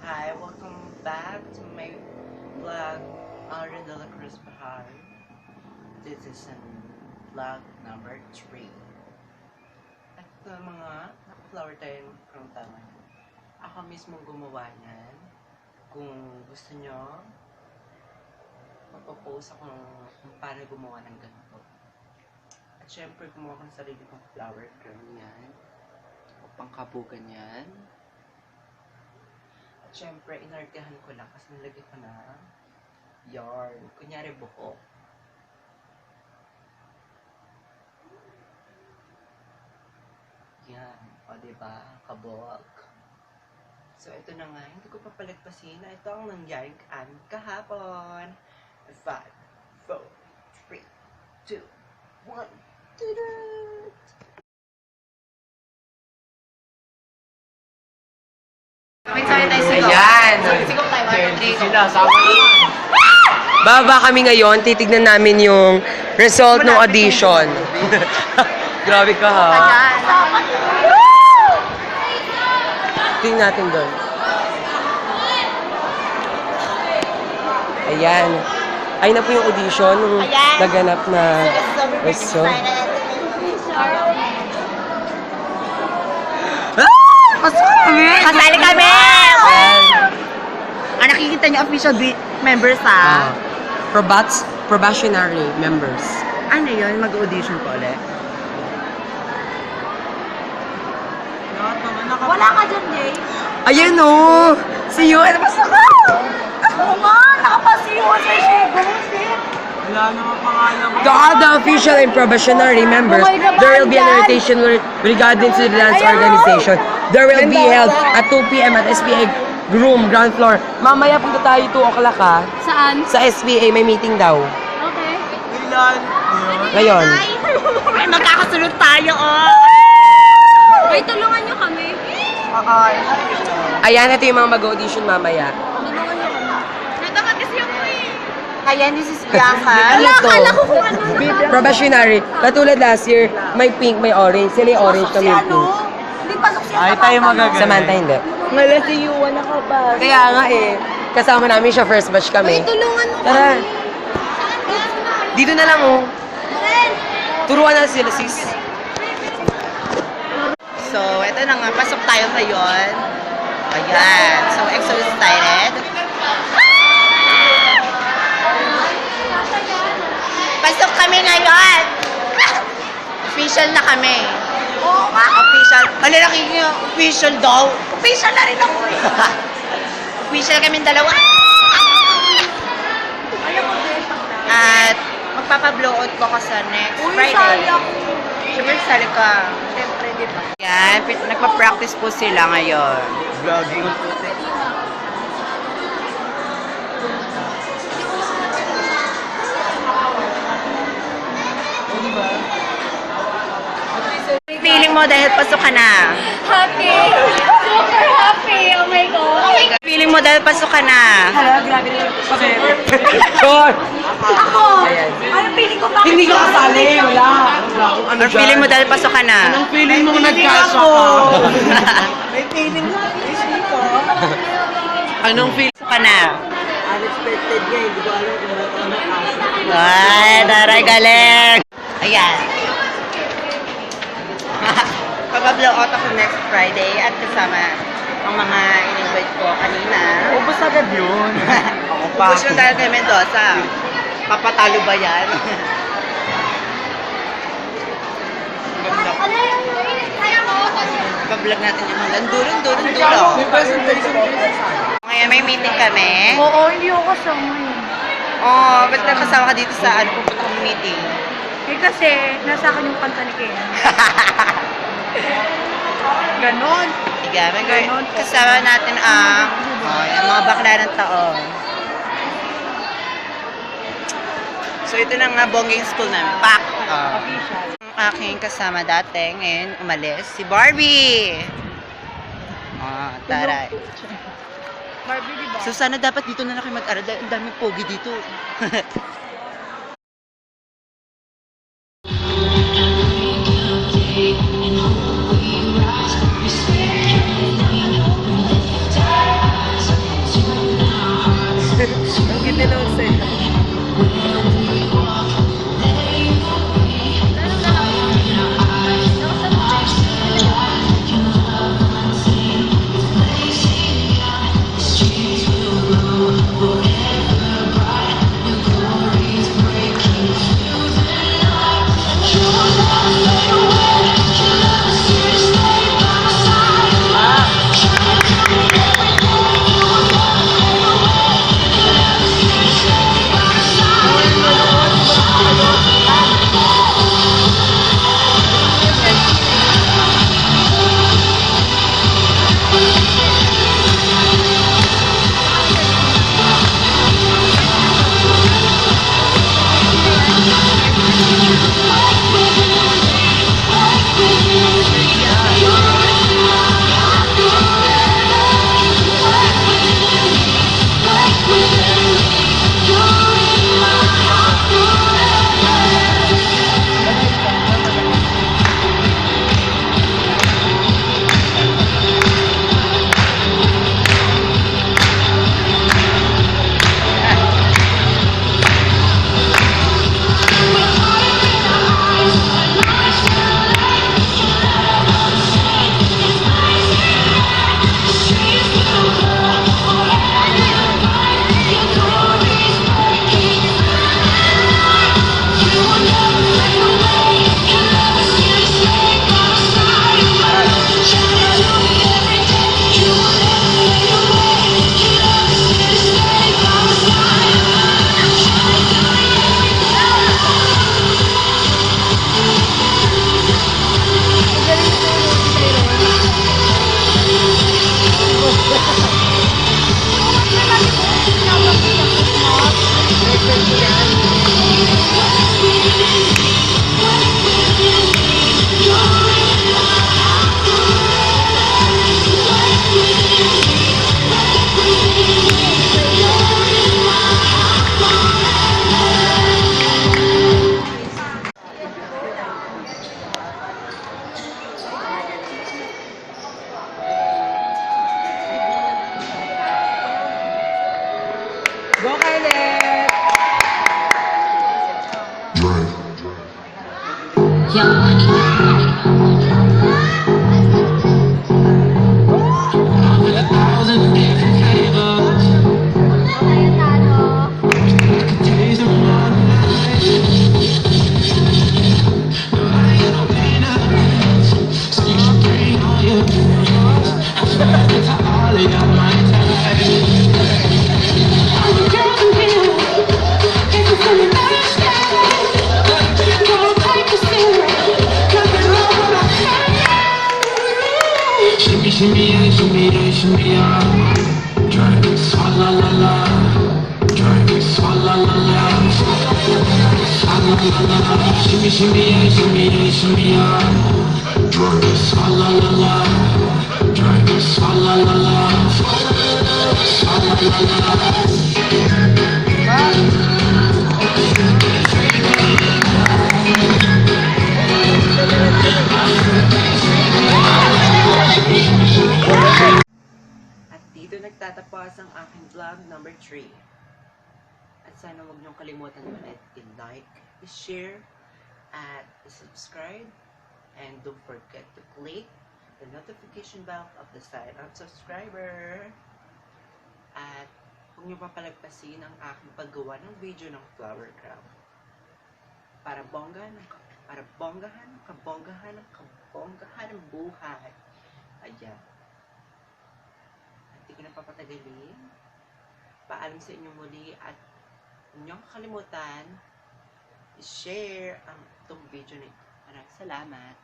Hi, welcome back to my vlog, Audrey de la Cruz Bahar. This is vlog number 3. At mga flower tayo from tama. Ako mismo gumawa niyan. Kung gusto nyo, magpo-post ako kung paano gumawa ng ganito. At syempre, gumawa ko ng sarili kong flower girl yan. O pangkabugan yan. At syempre, inartihan ko lang kasi nalagyan ko na yarn. Kunyari buhok. Yan. O diba? Kabok. So, ito na nga. Hindi ko papalagpasin na ito ang nangyari kahapon. 5, 4, 3, 2, 1. Ayan! Baba kami ngayon, titignan namin yung result ng audition. Grabe ka ha. Tingnan natin doon. Ayan. Ay na po yung audition nung naganap na result. Kasali kami! Ang nakikita niyo official members ha? Probationary members. Ano yun? Mag-audition ko ulit? Wala ka dyan, Jay. Ayan o! Si Yuan! Basta ka! Oo nga! Nakapasiwa sa Shigo. Wala naman pangalan ko. To all the official and probationary members, there will be an invitation regarding to the dance organization. There will be held at 2 p.m. at SPA Room, ground floor. Mamaya punta tayo 2 o'clock ha. Saan? Sa SPA, may meeting daw. Okay. Ilan? Ngayon. Ay, magkakasunod tayo, oh! Ay, tulungan niyo kami. Ayan, ito yung mga mag-audition mamaya. Tulungan niyo kami. Natakat kasi ako eh. Ayan, this is Bianca. Ano to? Akala ko kung ano. Probationary. Katulad last year, may pink, may orange. Sila yung orange, kami yung pink. Hindi pasok siya. Ay, tayo magagaling. Samantha, hindi. Ngala si Yuan nakabas. Kaya nga eh. Kasama namin siya, first batch kami. Tulungan mo Tara. kami. Dito na lang oh. Turuan na sila sis. So, ito na nga. Pasok tayo ngayon. Ayan. So, so excited. Pasok kami ngayon. Official na kami. Oo nga. Official. Ano nakikita? Official daw. Official na rin ako eh. Official kami dalawa. At magpapa-blow out ko ka sa next Friday. Siyempre, sali ka. Siyempre, di ba? Yan, nagpa-practice po sila ngayon. Vlogging. Feeling mo dahil pasok ka na? Happy! Super happy! Oh my God! Feeling mo dahil pasok ka na? Sure! Ako! Ano feeling ko? Bakit? Hindi ka kasali, wala. Ano feeling mo dahil pasok ka na? Anong feeling mo nagkasya ka? May feeling ko. Anong feeling ka na? Unexpected nga, hindi ko alam kung ano asa. Ay, daray galing! Ayan. Pag-blow out ako next Friday at kasama ang mga in-invite ko kanina. Ubus agad yun. Ako pa. Ubus yung dahil kay Mendoza. Papatalo ba yan? Ganda. Pag-vlog natin yung mga dulo. May presentation dito. Ngayon may meeting kami. Oo, hindi ako kasama yun. Oh, ba't nakasama ka dito sa pupunta kong meeting? Eh kasi, nasa akin yung kanta ni Kaya. Ganon. Sige, kasama natin ang yung mga bakla ng taon. So ito na nga bongging school namin. Pak! Ang aking kasama dati, ngayon umalis, si Barbie! Taray. Barbie, di ba? So sana dapat dito na lang kayo mag-aral dahil ang daming pogi dito. Go, Kenneth! Shimmy, shimmy, yeah, shimmy, yeah, shimmy, yeah. Drink, swalla la la. Drink, swalla la la. Swalla la la. Shimmy, shimmy, yeah, shimmy, yeah, shimmy, yeah. Drink, swalla la la. Drink, swalla la la. Swalla la la. At dito nagtatapos ang aking vlog number 3. At sana huwag niyong kalimutan ulit i-like, i-share, at i-subscribe. And don't forget to click the notification bell of the sign-up subscriber. At huwag niyo papalagpasin ang aking paggawa ng video ng flower craft. Para bonggahan ang kabonggahan ng buhay. Ayan. At di ko na papatagalin. Paalam sa inyo muli at huwag niyong kakalimutan i-share ang itong video nito. Maraming salamat.